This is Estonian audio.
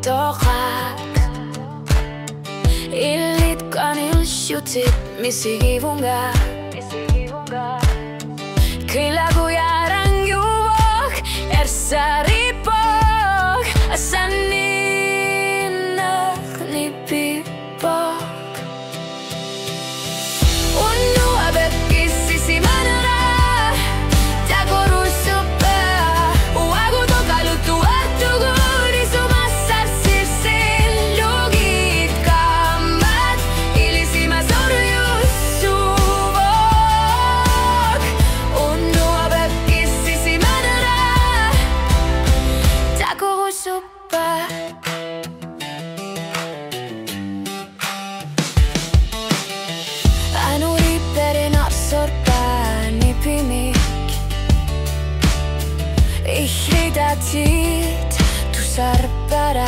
toqaq Illit shootit misivunga Kailagu yarang yuwag Ersaripog Asaninak ni pipog Unu abek isisi manara Tagoru supa Uagu tokalu tuatugu Risumasar sisil Lugit kamat Ilisi mazoru yusubok Unu abek isisi manara Tagoru supa Anu riperin absorban i pimik Ich ridatit, du sarbara